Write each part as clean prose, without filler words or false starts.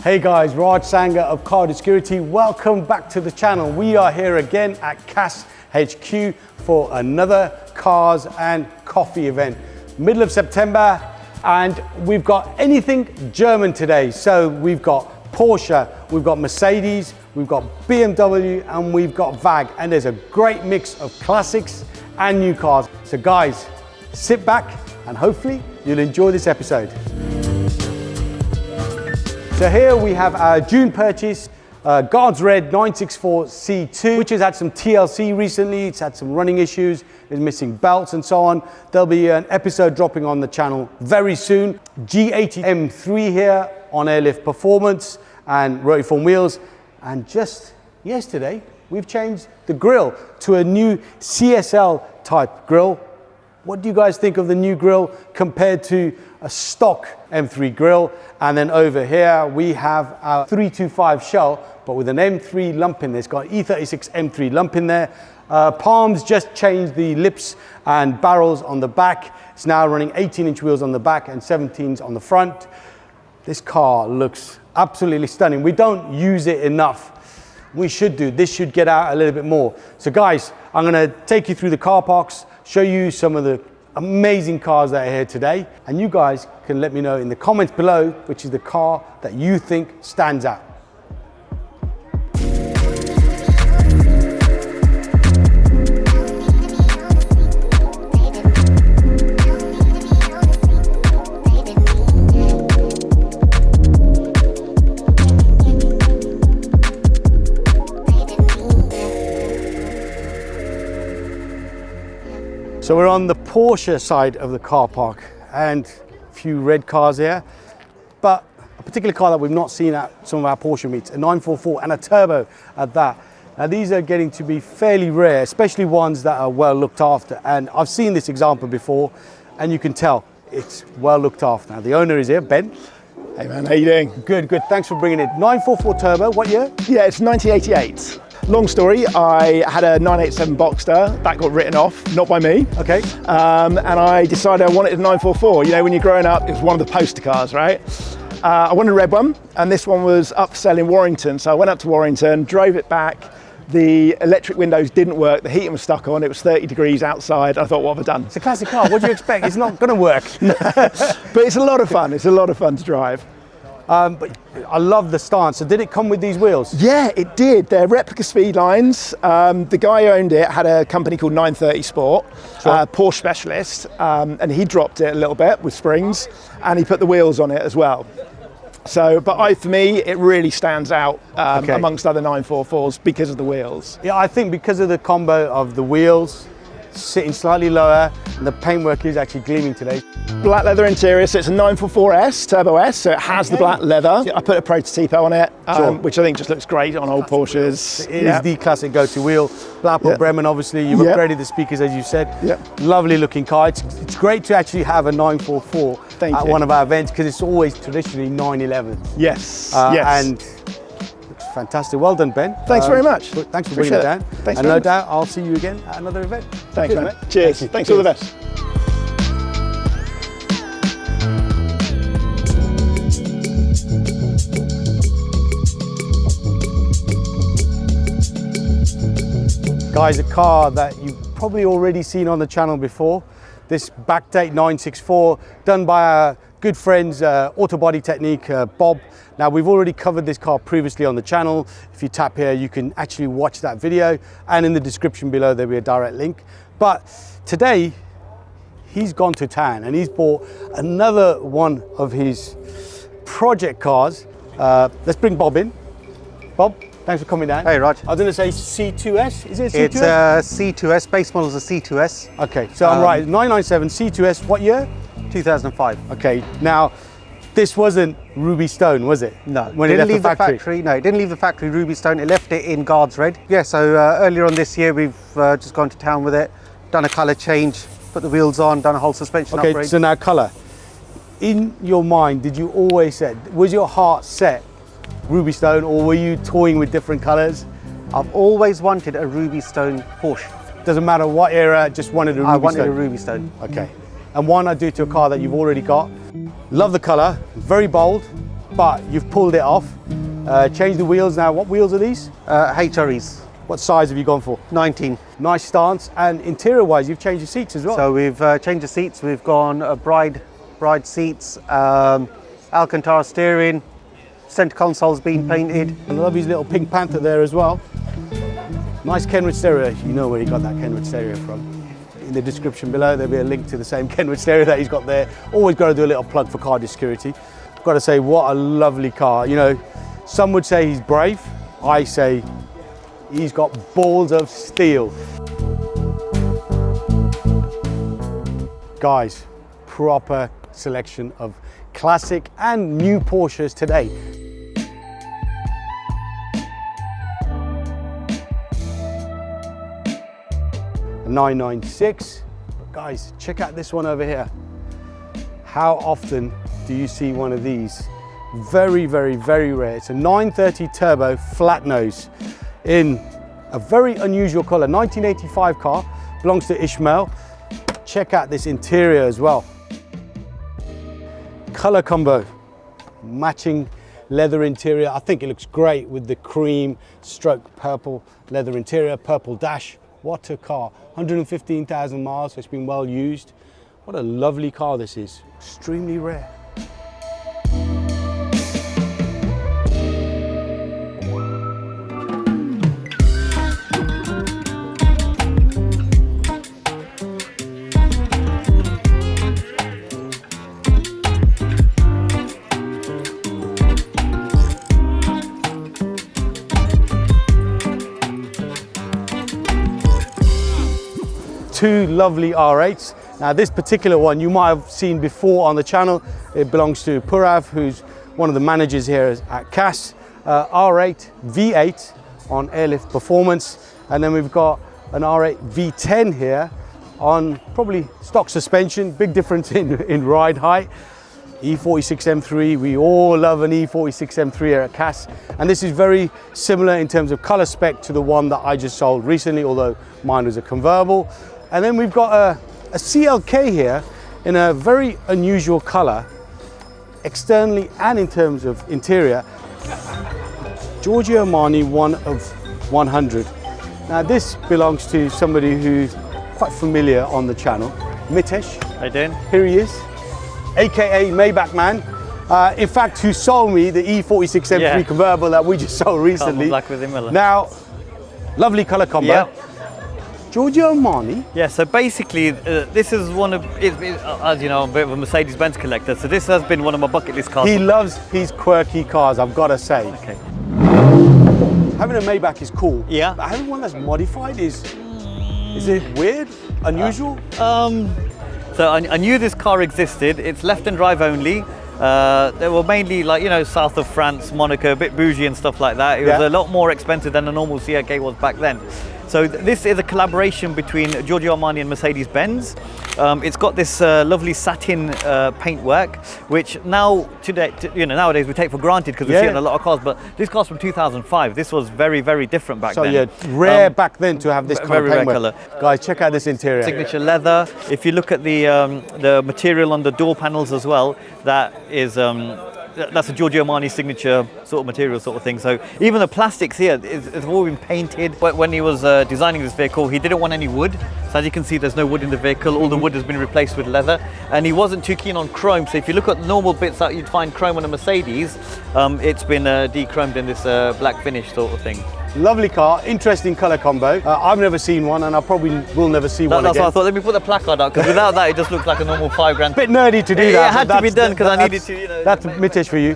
Hey guys, Raj Sanga of Car Security. Welcome back to the channel. We are here again at CAS HQ for another cars and coffee event. Middle of September, and we've got anything German today. So we've got Porsche, we've got Mercedes, we've got BMW, and we've got VAG. And there's a great mix of classics and new cars. So guys, sit back and hopefully you'll enjoy this episode. So here we have our June purchase, Guards Red 964 C2, which has had some TLC recently. It's had some running issues, it's missing belts and so on. There'll be an episode dropping on the channel very soon. G80 M3 here on airlift performance and rotiform wheels. And just yesterday, we've changed the grille to a new CSL type grille. What do you guys think of the new grille compared to a stock M3 grille? And then over here we have our 325 shell, but with an M3 lump in there. It's got E36 M3 lump in there. Palms just changed the lips and barrels on the back. It's now running 18-inch wheels on the back and 17s on the front. This car looks absolutely stunning. We don't use it enough. We should do. This should get out a little bit more. So guys, I'm gonna take you through the car parks, show you some of the amazing cars that are here today, and you guys can let me know in the comments below which is the car that you think stands out. So we're on the Porsche side of the car park and a few red cars here, but a particular car that we've not seen at some of our Porsche meets, a 944 and a turbo at that. Now these are getting to be fairly rare, especially ones that are well looked after. And I've seen this example before and you can tell it's well looked after. Now the owner is here, Ben. Hey man, how you doing? Good, good, thanks for bringing it. 944 turbo, what year? Yeah, it's 1988. Long story, I had a 987 Boxster, that got written off, not by me. Okay. And I decided I wanted a 944. You know, when you're growing up, it was one of the poster cars, right? I wanted a red one, and this one was up for sale in Warrington. So I went up to Warrington, drove it back. The electric windows didn't work, the heating was stuck on, it was 30 degrees outside. I thought, what have I done? It's a classic car, what do you expect? It's not gonna work. But it's a lot of fun, it's a lot of fun to drive. But I love the stance. So did it come with these wheels? Yeah, it did. They're replica speed lines. The guy who owned it had a company called 930 Sport, Sure. Porsche specialist, and he dropped it a little bit with springs, and he put the wheels on it as well. So, but for me, it really stands out amongst other 944s because of the wheels. Yeah, I think because of the combo of the wheels, sitting slightly lower, and the paintwork is actually gleaming today. Black leather interior, so it's a 944S, Turbo S, so it has the black leather. I put a prototype on it, which I think just looks great on old Porsches. It is the classic go-to wheel. Blackpool Bremen, obviously, you've upgraded the speakers as you said. Lovely looking car. It's great to actually have a 944 at one of our events because it's always traditionally 911. Yes, and fantastic. Well done, Ben. Thanks very much. Thanks for bringing it down. Thanks, and no doubt I'll see you again at another event. Thanks, man. Cheers. Thanks, all the best. Guys, a car that you've probably already seen on the channel before. This Backdate 964, done by our good friends, Auto Body Technique, Bob. Now, we've already covered this car previously on the channel. If you tap here, you can actually watch that video, and in the description below, there'll be a direct link. But today, he's gone to town and he's bought another one of his project cars. Let's bring Bob in. Bob, thanks for coming down. Hey, Raj. I was going to say C2S. Is it a C2S? It's a C2S. Base model is a C2S. Okay, so I'm right. 997 C2S. What year? 2005. Okay, now this wasn't Rubystone, was it? No, when it left the factory. No, it didn't leave the factory. Rubystone. It left it in Guards Red. Yeah. So earlier on this year, we've just gone to town with it, done a colour change, put the wheels on, done a whole suspension upgrade. Okay, so now colour. In your mind, did you always set? Was your heart set Rubystone, or were you toying with different colours? I've always wanted a Rubystone Porsche. Doesn't matter what era, just wanted a Rubystone. I wanted a Rubystone. Okay. And why not do to a car that you've already got? Love the colour, very bold, but you've pulled it off. Changed the wheels now. What wheels are these? HREs, What size have you gone for? 19. Nice stance. And interior wise, you've changed the seats as well. So we've changed the seats. We've gone bride seats, Alcantara steering, center console's been painted. I love his little Pink Panther there as well. Nice Kenwood stereo. You know where he got that Kenwood stereo from. In the description below, there'll be a link to the same Kenwood stereo that he's got there. Always got to do a little plug for car security. I've got to say, what a lovely car. You know, some would say he's brave. I say he's got balls of steel. Guys, proper selection of classic and new Porsches today. A 996. But guys, check out this one over here. How often do you see one of these? Very, very, very rare. It's a 930 turbo flat nose in a very unusual color. 1985 car, belongs to Ishmael. Check out this interior as well. Color combo, matching leather interior. I think it looks great with the cream stroke purple leather interior, purple dash. What a car. 115,000 miles, so it's been well used. What a lovely car this is. Extremely rare. Two lovely R8s. Now this particular one you might have seen before on the channel. It belongs to Purav, who's one of the managers here at CAS. R8 V8 on airlift performance. And then we've got an R8 V10 here on probably stock suspension. Big difference in ride height. E46 M3, we all love an E46 M3 here at CAS. And this is very similar in terms of color spec to the one that I just sold recently, although mine was a convertible. And then we've got a CLK here in a very unusual color, externally and in terms of interior. Giorgio Armani 1 of 100. Now this belongs to somebody who's quite familiar on the channel, Mitesh. How you doing? Here he is, AKA Maybach Man. In fact, who sold me the E46 M3 convertible that we just sold recently. Black with him, now, lovely color combo. Yep. Giorgio Armani. Yeah, so basically, this is one of, as you know, I'm a bit of a Mercedes-Benz collector, so this has been one of my bucket list cars. He loves his quirky cars, I've got to say. Okay. Having a Maybach is cool. Yeah. But having one that's modified is it weird? Unusual? So I knew this car existed. It's left and drive only. They were mainly like, you know, south of France, Monaco, a bit bougie and stuff like that. It was a lot more expensive than a normal CLK was back then. So this is a collaboration between Giorgio Armani and Mercedes-Benz. It's got this lovely satin paintwork, which now today, nowadays we take for granted because we see it in a lot of cars. But this car's from 2005. This was very, very different back then. So yeah, rare back then to have this kind of paintwork. Guys, check out this interior. Signature leather. If you look at the material on the door panels as well, that is. That's a Giorgio Armani signature sort of material sort of thing. So even the plastics here, it's all been painted. When he was designing this vehicle, he didn't want any wood. So as you can see, there's no wood in the vehicle. All the wood has been replaced with leather. And he wasn't too keen on chrome. So if you look at normal bits that you'd find chrome on a Mercedes, it's been de-chromed in this black finish sort of thing. Lovely car, interesting colour combo. I've never seen one and I probably will never see one That's again. why I thought, let me put the placard up, because without that it just looks like a normal $5 grand. Bit nerdy to do that. It had to be done because I needed to, you know. That's Mitesh for you.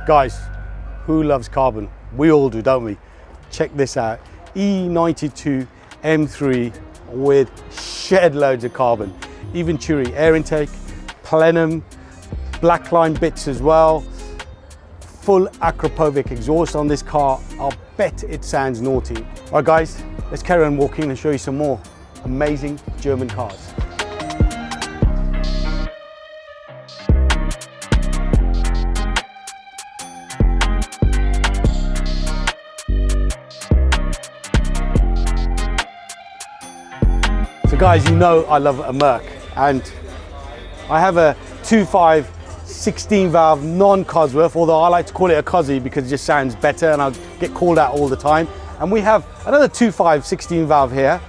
Guys, who loves carbon? We all do, don't we? Check this out. E92 M3 with shed loads of carbon. Even Venturi air intake, plenum, blackline bits as well. Full Akrapovic exhaust on this car. I'll bet it sounds naughty. All right guys, let's carry on walking and show you some more amazing German cars. So guys, you know I love a Merc, and I have a 2.5 16 valve non-Cosworth, although I like to call it a Cosy because it just sounds better and I get called out all the time. And we have another 2.5 16 valve here,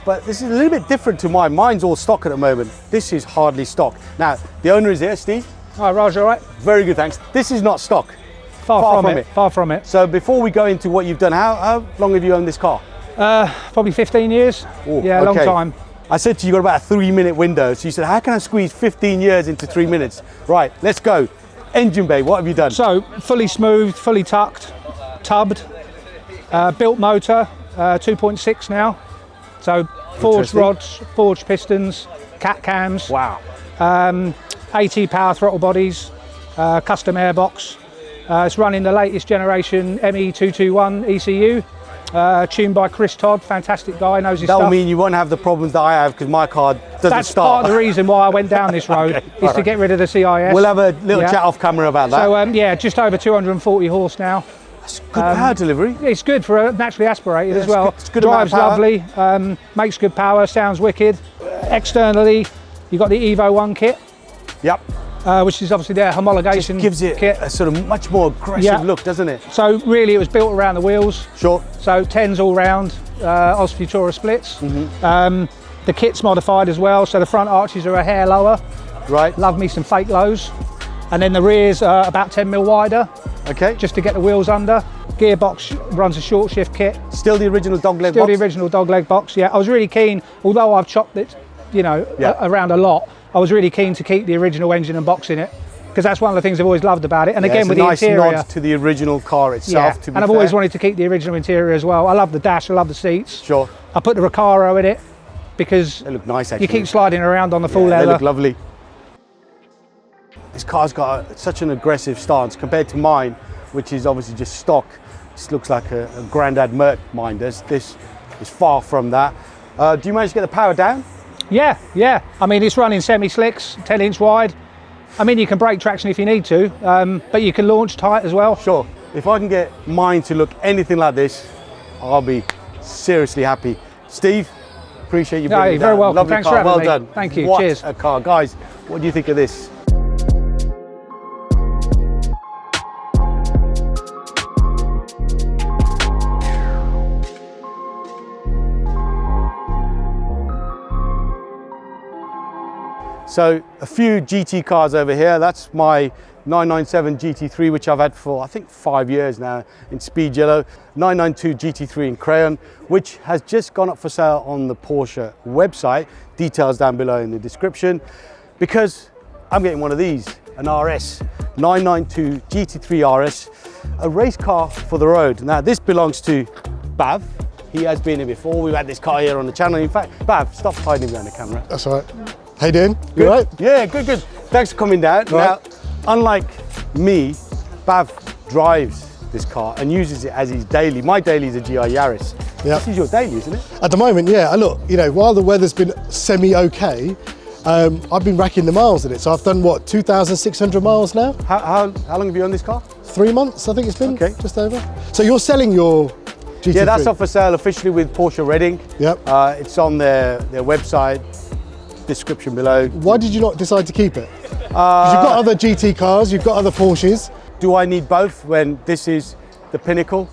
but this is a little bit different to mine. Mine's all stock at the moment. This is hardly stock. Now, the owner is here, Steve. Hi, Raj, all right? Very good, thanks. This is not stock. Far from it. Far from it. So before we go into what you've done, how long have you owned this car? Probably 15 years. Ooh, yeah, okay. long time. I said to you, you got about a 3-minute window. So you said, how can I squeeze 15 years into 3 minutes? Right, let's go. Engine bay, what have you done? So, fully smoothed, fully tucked, tubbed, built motor, 2.6 now. So, forged rods, forged pistons, cat cams. Wow. AT power throttle bodies, custom airbox. It's running the latest generation ME221 ECU. Tuned by Chris Todd, fantastic guy, knows his stuff. That'll mean you won't have the problems that I have because my car doesn't That's start. part of the reason why I went down this road, Okay, is to get rid of the CIS. We'll have a little chat off camera about that. So yeah, just over 240 horse now. That's good power delivery. It's good for a naturally aspirated as well. It's good Drives amount of power. lovely, makes good power, sounds wicked. Externally, you've got the Evo 1 kit, Yep. which is obviously their homologation Gives it kit. a sort of much more aggressive look, doesn't it? So really it was built around the wheels. Sure. So 10s all round, Os Futura splits. The kit's modified as well, so the front arches are a hair lower. Right. Love me some fake lows. And then the rear's about 10 mil wider, Okay. just to get the wheels under. Gearbox runs a short shift kit. Still the original dogleg Still box? the original dogleg box, yeah. I was really keen, although I've chopped it, around a lot, I was really keen to keep the original engine and box in it, because that's one of the things I've always loved about it. And again, with the interior. It's a nice nod to the original car itself, to be and I've always wanted to keep the original interior as well. I love the dash, I love the seats. Sure. I put the Recaro in it, because They look nice, actually. you keep sliding around on the full They leather. look lovely. This car's got such an aggressive stance compared to mine, which is obviously just stock. This looks like a Grandad Merc mine does. This is far from that. Do you manage to get the power down? Yeah. I mean, it's running semi-slicks, 10-inch wide. I mean, you can brake traction if you need to, but you can launch tight as well. Sure. If I can get mine to look anything like this, I'll be seriously happy. Steve, appreciate you bringing No, it you're very down. welcome. Lovely Thanks car. for having well me. done. Thank you. What Cheers. a car. Guys, what do you think of this? So a few GT cars over here. That's my 997 GT3, which I've had for I think 5 years now in speed yellow. 992 GT3 in crayon, which has just gone up for sale on the Porsche website. Details down below in the description. Because I'm getting one of these, an RS, 992 GT3 RS, a race car for the road. Now this belongs to Bav. He has been here before. We've had this car here on the channel. In fact, Bav, stop hiding behind the camera. That's all right. How you doing? Good. You all right? Yeah, good. Thanks for coming down. Right. Now, unlike me, Bav drives this car and uses it as his daily. My daily is a GR Yaris. Yeah. This is your daily, isn't it? At the moment, yeah. Look, while the weather's been semi-okay, I've been racking the miles in it. So I've done, 2,600 miles now? How long have you owned this car? 3 months, I think it's been, Okay. just over. So you're selling your GT3? Yeah, that's up for sale officially with Porsche Reading. Yep. It's on their website, description below. Why did you not decide to keep it? 'Cause you've got other GT cars, you've got other Porsches. Do I need both when this is the pinnacle?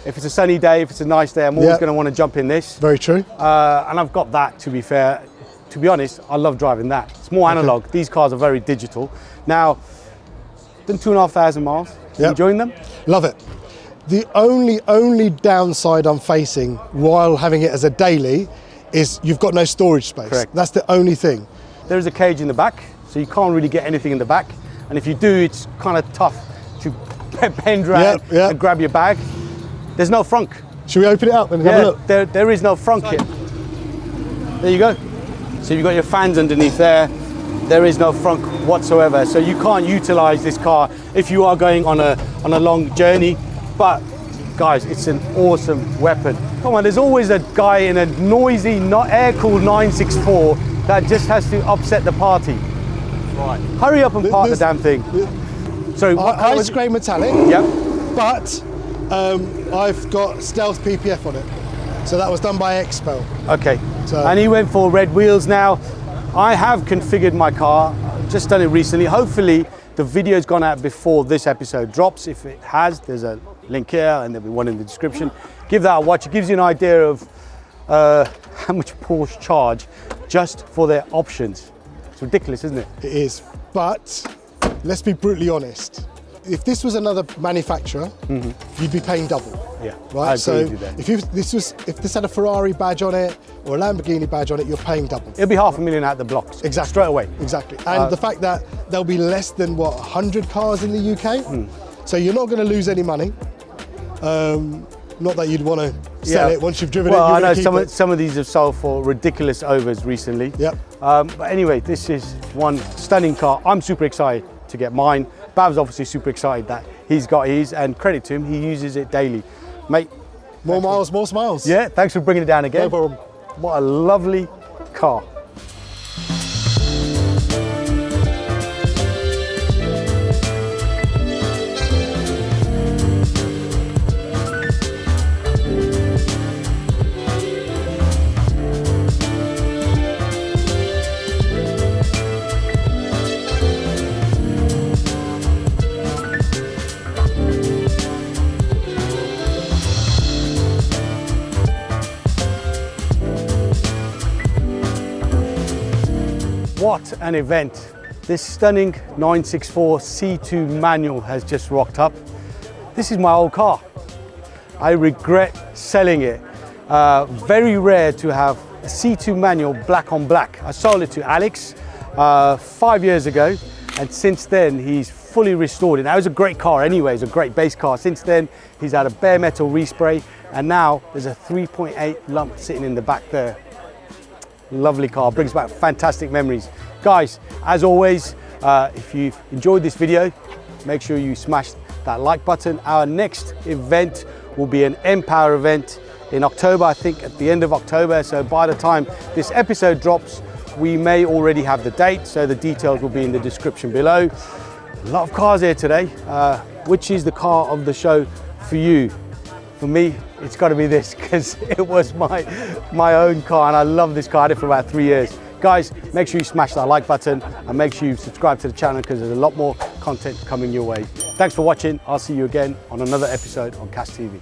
If it's a sunny day, if it's a nice day, I'm always Yep. going to want to jump in this. Very true. And I've got that, to be fair. To be honest, I love driving that. It's more analog. These cars are very digital. Now, done 2,500 miles. Yep. Enjoying them? Love it. The only downside I'm facing while having it as a daily is you've got no storage space. Correct. That's the only thing. There is a cage in the back, so you can't really get anything in the back. And if you do, it's kind of tough to bend around Yeah. and grab your bag. There's no frunk. Should we open it up and have a look? There is no frunk here. There you go. So you've got your fans underneath there. There is no frunk whatsoever. So you can't utilize this car if you are going on a long journey. But guys, it's an awesome weapon. Come on, there's always a guy in a noisy, not air-cooled 964 that just has to upset the party. Right. Hurry up and park the damn thing. Sorry, what colour was Ice it? grey metallic, Yep. but I've got stealth PPF on it. So that was done by Expel. Okay. So- And he went for red wheels now. I have configured my car, just done it recently. Hopefully the video's gone out before this episode drops. If it has, there's a link here and there'll be one in the description. Give that a watch. It gives you an idea of how much Porsche charge just for their options. It's ridiculous, isn't it? It is, but let's be brutally honest. If this was another manufacturer, you'd be paying double. Yeah, right. So with you there. if this had a Ferrari badge on it or a Lamborghini badge on it, you're paying double. It'll be $500,000 out the blocks. Exactly. Straight away. Exactly. And the fact that there'll be less than 100 cars in the UK, so you're not going to lose any money. Not that you'd want to sell it once you've driven it. Well, I know some of these have sold for ridiculous overs recently. Yep. But anyway, this is one stunning car. I'm super excited to get mine. Bav's obviously super excited that he's got his, and credit to him, he uses it daily. Mate. More miles, more smiles. Yeah, thanks for bringing it down again. No problem. What a lovely car. What an event. This stunning 964 C2 manual has just rocked up. This is my old car. I regret selling it. Very rare to have a C2 manual black on black. I sold it to Alex 5 years ago, and since then he's fully restored it. Now, it was a great car anyway, it's a great base car. Since then he's had a bare metal respray, and now there's a 3.8 lump sitting in the back there. Lovely car, brings back fantastic memories. Guys, as always, if you've enjoyed this video, make sure you smash that like button. Our next event will be an M-Power event in October, I think at the end of October. So by the time this episode drops, we may already have the date. So the details will be in the description below. A lot of cars here today. Which is the car of the show for you? For me, it's got to be this, because it was my own car, and I love this car. I had it for about 3 years. Guys, make sure you smash that like button and make sure you subscribe to the channel, because there's a lot more content coming your way. Thanks for watching. I'll see you again on another episode on Cash TV.